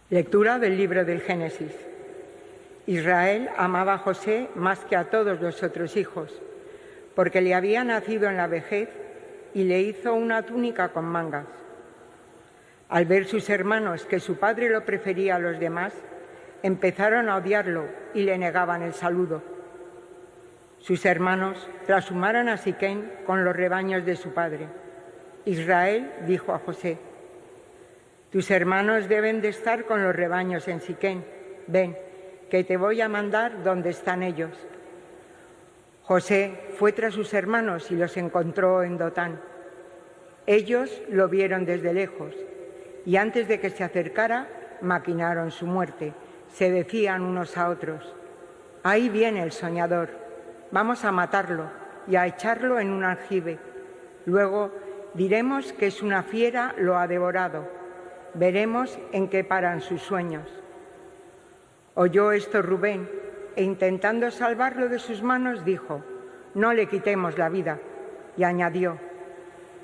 Lectura del libro del Génesis. Israel amaba a José más que a todos los otros hijos, porque le había nacido en la vejez y le hizo una túnica con mangas. Al ver sus hermanos que su padre lo prefería a los demás, empezaron a odiarlo y le negaban el saludo. Sus hermanos trashumaron a Siquén con los rebaños de su padre. Israel dijo a José: «Tus hermanos deben de estar con los rebaños en Siquén. Ven, que te voy a mandar donde están ellos». José fue tras sus hermanos y los encontró en Dotán. Ellos lo vieron desde lejos y antes de que se acercara maquinaron su muerte. Se decían unos a otros: «Ahí viene el soñador, vamos a matarlo y a echarlo en un aljibe. Luego diremos que es una fiera lo ha devorado. Veremos en qué paran sus sueños». Oyó esto Rubén e intentando salvarlo de sus manos dijo: «No le quitemos la vida». Y añadió: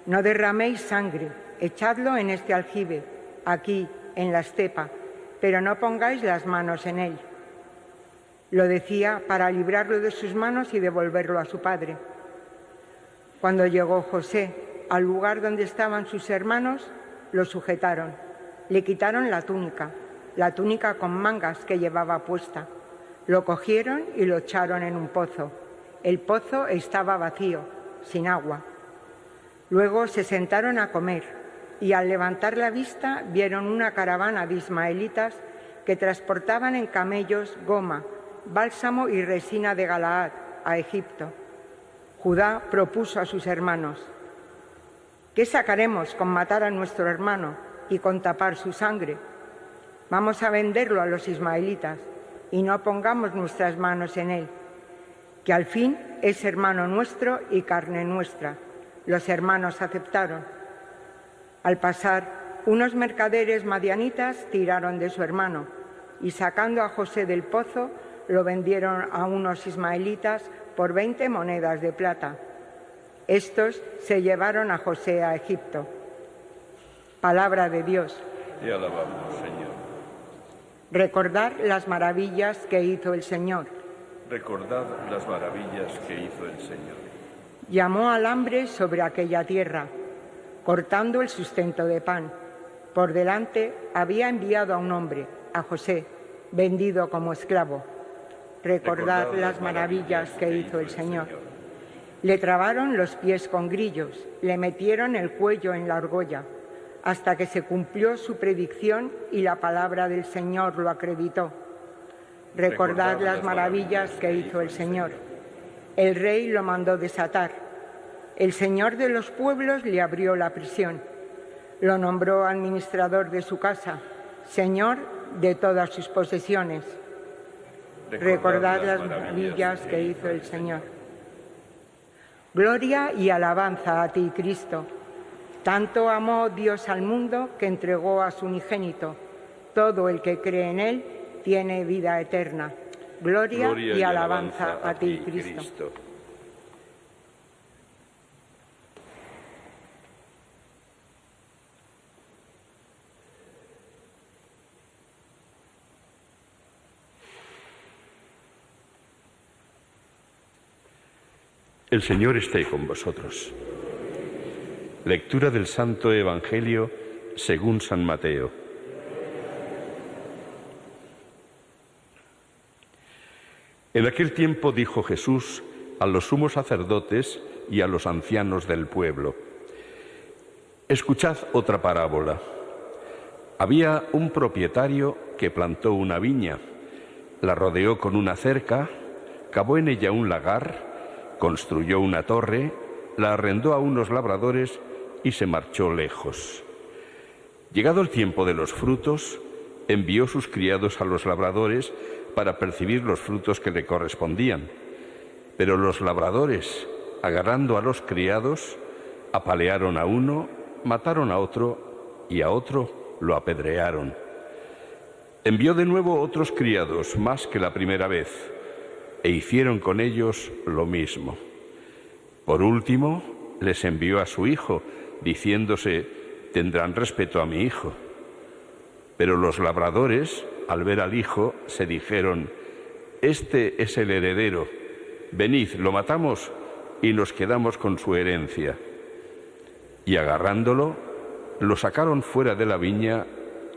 «No derraméis sangre, echadlo en este aljibe, aquí, en la estepa, pero no pongáis las manos en él». Lo decía para librarlo de sus manos y devolverlo a su padre. Cuando llegó José al lugar donde estaban sus hermanos, lo sujetaron, le quitaron la túnica con mangas que llevaba puesta. Lo cogieron y lo echaron en un pozo. El pozo estaba vacío, sin agua. Luego se sentaron a comer y al levantar la vista vieron una caravana de ismaelitas que transportaban en camellos goma, bálsamo y resina de Galaad a Egipto. Judá propuso a sus hermanos: «¿Qué sacaremos con matar a nuestro hermano y con tapar su sangre? Vamos a venderlo a los ismaelitas y no pongamos nuestras manos en él, que al fin es hermano nuestro y carne nuestra». Los hermanos aceptaron. Al pasar, unos mercaderes madianitas tiraron de su hermano y sacando a José del pozo, lo vendieron a unos ismaelitas por 20 monedas de plata. Estos se llevaron a José a Egipto. Palabra de Dios. Te alabamos, Señor. Recordad las maravillas que hizo el Señor. Recordad las maravillas que hizo el Señor. Llamó al hambre sobre aquella tierra, cortando el sustento de pan. Por delante había enviado a un hombre, a José, vendido como esclavo. Recordad las maravillas que hizo el Señor. Le trabaron los pies con grillos, le metieron el cuello en la argolla, hasta que se cumplió su predicción y la palabra del Señor lo acreditó. Recordad las maravillas que hizo el Señor. El rey lo mandó desatar. El Señor de los pueblos le abrió la prisión. Lo nombró administrador de su casa, señor de todas sus posesiones. Recordad las maravillas que hizo el Señor. Gloria y alabanza a ti, Cristo. Tanto amó Dios al mundo que entregó a su unigénito. Todo el que cree en él tiene vida eterna. Gloria y alabanza a ti, Cristo. El Señor esté con vosotros. Lectura del Santo Evangelio según San Mateo. En aquel tiempo dijo Jesús a los sumos sacerdotes y a los ancianos del pueblo: «Escuchad otra parábola. Había un propietario que plantó una viña, la rodeó con una cerca, cavó en ella un lagar, construyó una torre, la arrendó a unos labradores y se marchó lejos. Llegado el tiempo de los frutos, envió sus criados a los labradores para percibir los frutos que le correspondían. Pero los labradores, agarrando a los criados, apalearon a uno, mataron a otro y a otro lo apedrearon. Envió de nuevo otros criados, más que la primera vez, e hicieron con ellos lo mismo. Por último, les envió a su hijo, diciéndose: tendrán respeto a mi hijo. Pero los labradores, al ver al hijo, se dijeron: este es el heredero, venid, lo matamos y nos quedamos con su herencia. Y agarrándolo, lo sacaron fuera de la viña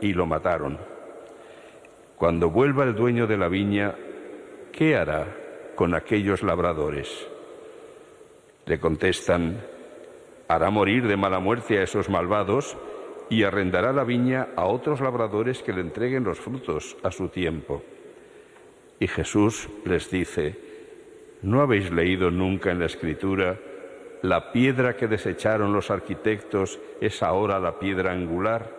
y lo mataron. Cuando vuelva el dueño de la viña, ¿qué hará con aquellos labradores? Le contestan: hará morir de mala muerte a esos malvados y arrendará la viña a otros labradores que le entreguen los frutos a su tiempo. Y Jesús les dice: ¿no habéis leído nunca en la Escritura: la piedra que desecharon los arquitectos es ahora la piedra angular?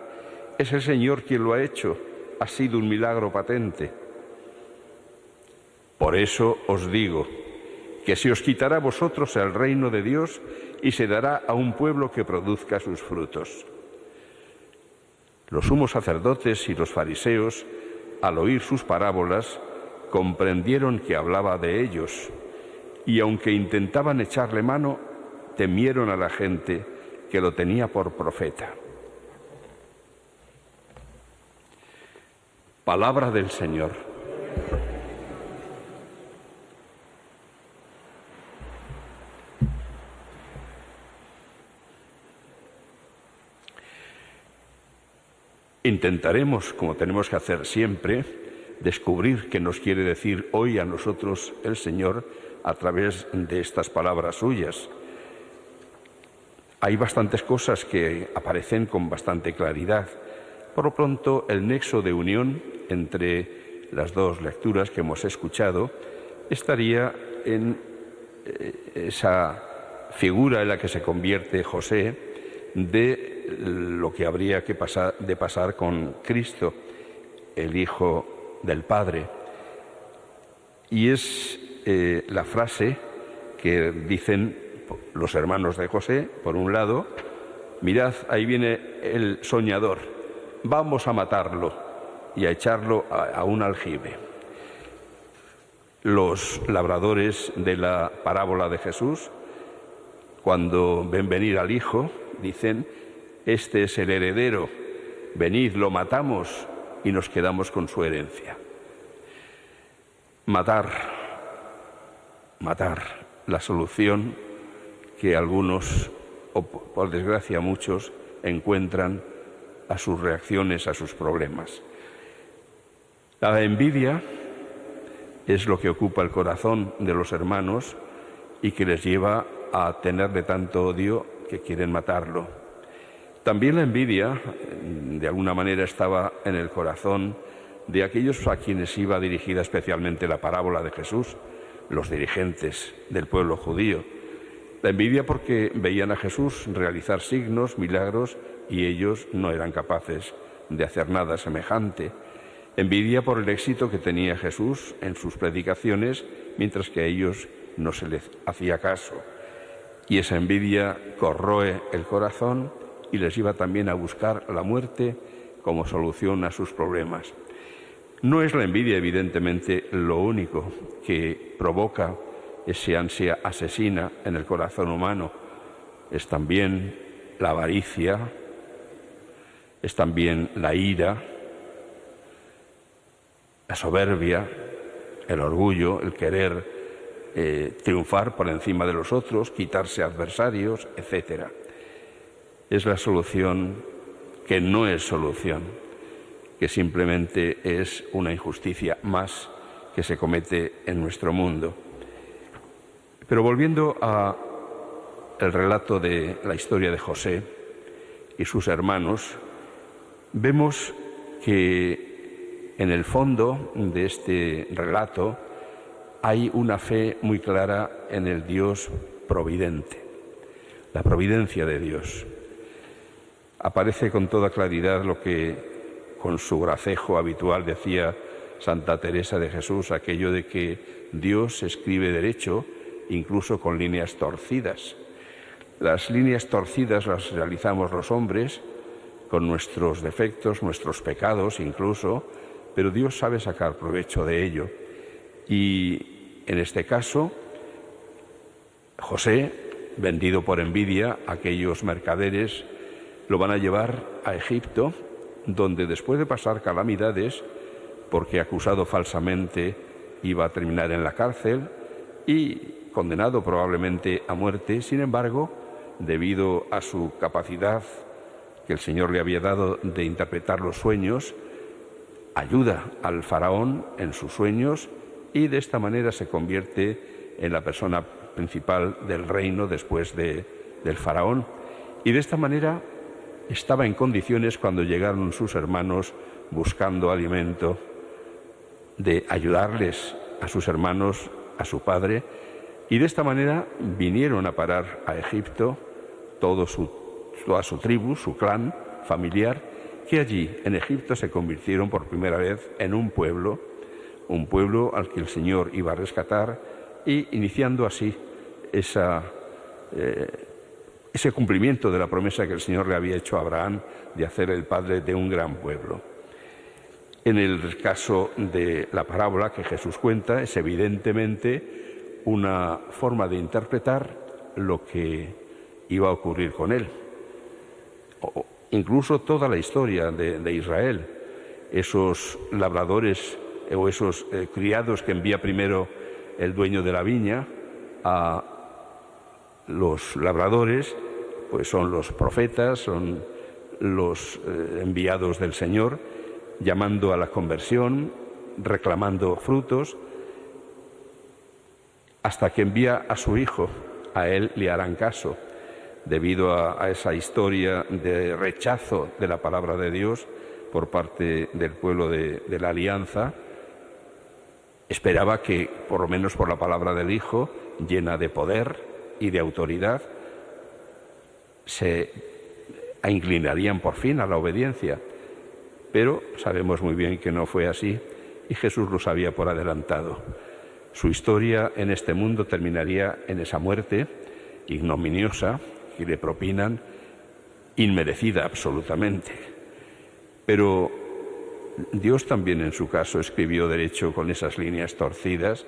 Es el Señor quien lo ha hecho, ha sido un milagro patente. Por eso os digo que se os quitará a vosotros el reino de Dios y se dará a un pueblo que produzca sus frutos. Los sumos sacerdotes y los fariseos, al oír sus parábolas, comprendieron que hablaba de ellos, y aunque intentaban echarle mano, temieron a la gente que lo tenía por profeta. Palabra del Señor. Intentaremos, como tenemos que hacer siempre, descubrir qué nos quiere decir hoy a nosotros el Señor a través de estas palabras suyas. Hay bastantes cosas que aparecen con bastante claridad. Por lo pronto, el nexo de unión entre las dos lecturas que hemos escuchado estaría en esa figura en la que se convierte José de lo que habría que pasar con Cristo, el Hijo del Padre. Y es la frase que dicen los hermanos de José, por un lado: mirad, ahí viene el soñador, vamos a matarlo y a echarlo a un aljibe. Los labradores de la parábola de Jesús, cuando ven venir al Hijo, dicen: este es el heredero, venid, lo matamos y nos quedamos con su herencia. Matar, la solución que algunos, o por desgracia muchos, encuentran a sus reacciones, a sus problemas. La envidia es lo que ocupa el corazón de los hermanos y que les lleva a tenerle tanto odio que quieren matarlo. También la envidia, de alguna manera, estaba en el corazón de aquellos a quienes iba dirigida especialmente la parábola de Jesús, los dirigentes del pueblo judío. La envidia porque veían a Jesús realizar signos, milagros, y ellos no eran capaces de hacer nada semejante. Envidia por el éxito que tenía Jesús en sus predicaciones, mientras que a ellos no se les hacía caso. Y esa envidia corroe el corazón y les lleva también a buscar la muerte como solución a sus problemas. No es la envidia, evidentemente, lo único que provoca esa ansia asesina en el corazón humano. Es también la avaricia, es también la ira, la soberbia, el orgullo, el querer triunfar por encima de los otros, quitarse adversarios, etc. Es la solución que no es solución, que simplemente es una injusticia más que se comete en nuestro mundo. Pero volviendo al relato de la historia de José y sus hermanos, vemos que en el fondo de este relato hay una fe muy clara en el Dios providente, la providencia de Dios. Aparece con toda claridad lo que con su gracejo habitual decía Santa Teresa de Jesús, aquello de que Dios escribe derecho incluso con líneas torcidas. Las líneas torcidas las realizamos los hombres con nuestros defectos, nuestros pecados incluso, pero Dios sabe sacar provecho de ello. Y en este caso, José, vendido por envidia, aquellos mercaderes lo van a llevar a Egipto, donde después de pasar calamidades, porque acusado falsamente iba a terminar en la cárcel y condenado probablemente a muerte, sin embargo, debido a su capacidad que el Señor le había dado de interpretar los sueños, ayuda al faraón en sus sueños y de esta manera se convierte en la persona principal del reino después del faraón. Y de esta manera estaba en condiciones, cuando llegaron sus hermanos buscando alimento, de ayudarles a sus hermanos, a su padre, y de esta manera vinieron a parar a Egipto toda su tribu, su clan familiar, que allí en Egipto se convirtieron por primera vez en un pueblo al que el Señor iba a rescatar, y iniciando así ese cumplimiento de la promesa que el Señor le había hecho a Abraham de hacer el padre de un gran pueblo. En el caso de la parábola que Jesús cuenta, es evidentemente una forma de interpretar lo que iba a ocurrir con él. Incluso toda la historia de Israel, esos labradores o esos criados que envía primero el dueño de la viña a los labradores, pues son los profetas, son los enviados del Señor, llamando a la conversión, reclamando frutos, hasta que envía a su hijo. A él le harán caso. Debido a esa historia de rechazo de la palabra de Dios por parte del pueblo de la alianza, esperaba que, por lo menos por la palabra del Hijo, llena de poder y de autoridad, se inclinarían por fin a la obediencia. Pero sabemos muy bien que no fue así, y Jesús lo sabía por adelantado. Su historia en este mundo terminaría en esa muerte ignominiosa que le propinan, inmerecida absolutamente. Pero Dios también en su caso escribió derecho con esas líneas torcidas,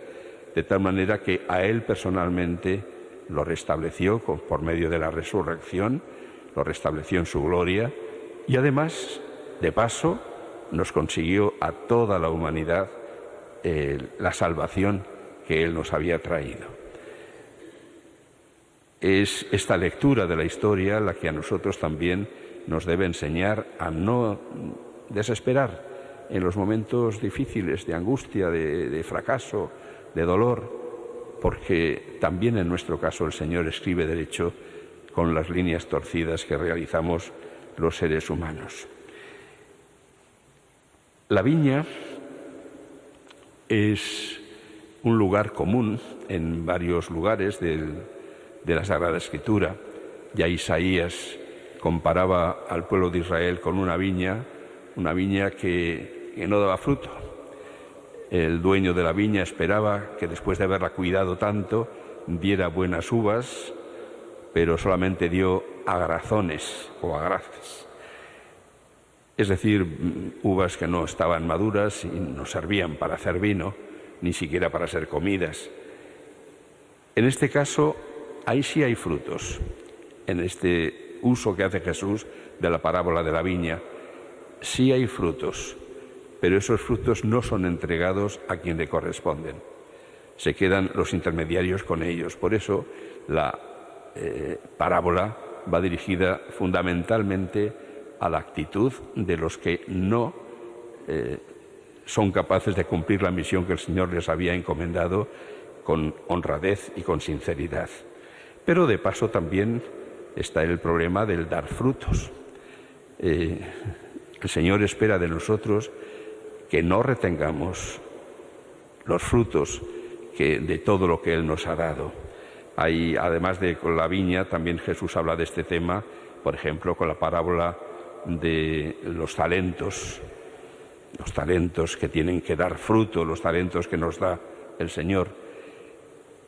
de tal manera que a él personalmente lo restableció por medio de la resurrección, lo restableció en su gloria, y además, de paso, nos consiguió a toda la humanidad la salvación que él nos había traído. Es esta lectura de la historia la que a nosotros también nos debe enseñar a no desesperar en los momentos difíciles de angustia, de fracaso, de dolor, porque también en nuestro caso el Señor escribe derecho con las líneas torcidas que realizamos los seres humanos. La viña es un lugar común en varios lugares de la Sagrada Escritura. Ya Isaías comparaba al pueblo de Israel con una viña que no daba fruto. El dueño de la viña esperaba que después de haberla cuidado tanto diera buenas uvas, pero solamente dio agrazones o agraces. Es decir, uvas que no estaban maduras y no servían para hacer vino, ni siquiera para ser comidas. En este caso, ahí sí hay frutos, en este uso que hace Jesús de la parábola de la viña. Sí hay frutos, pero esos frutos no son entregados a quien le corresponden. Se quedan los intermediarios con ellos. Por eso la parábola va dirigida fundamentalmente a la actitud de los que no son capaces de cumplir la misión que el Señor les había encomendado con honradez y con sinceridad. Pero de paso también está el problema del dar frutos. El Señor espera de nosotros que no retengamos los frutos de todo lo que Él nos ha dado. Hay, además de con la viña, también Jesús habla de este tema, por ejemplo, con la parábola de los talentos que tienen que dar fruto, los talentos que nos da el Señor.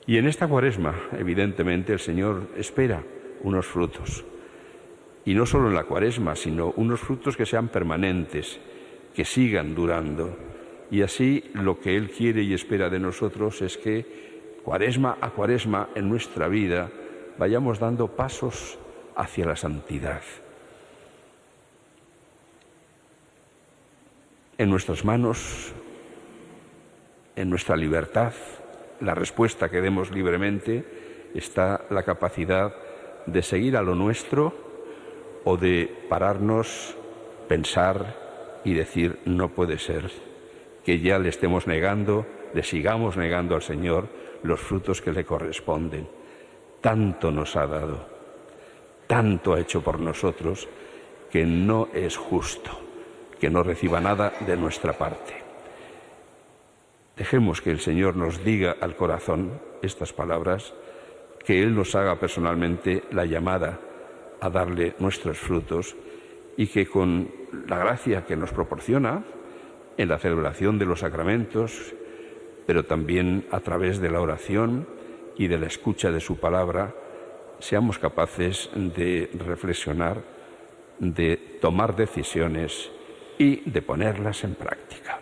Y en esta Cuaresma, evidentemente, el Señor espera unos frutos. Y no solo en la Cuaresma, sino unos frutos que sean permanentes, que sigan durando. Y así lo que Él quiere y espera de nosotros es que Cuaresma a Cuaresma en nuestra vida vayamos dando pasos hacia la santidad. En nuestras manos, en nuestra libertad, la respuesta que demos libremente, está la capacidad de seguir a lo nuestro o de pararnos, pensar y decir: no puede ser que ya le estemos negando, le sigamos negando al Señor los frutos que le corresponden. Tanto nos ha dado, tanto ha hecho por nosotros, que no es justo que no reciba nada de nuestra parte. Dejemos que el Señor nos diga al corazón estas palabras, que Él nos haga personalmente la llamada a darle nuestros frutos, y que con la gracia que nos proporciona en la celebración de los sacramentos, pero también a través de la oración y de la escucha de su palabra, seamos capaces de reflexionar, de tomar decisiones y de ponerlas en práctica.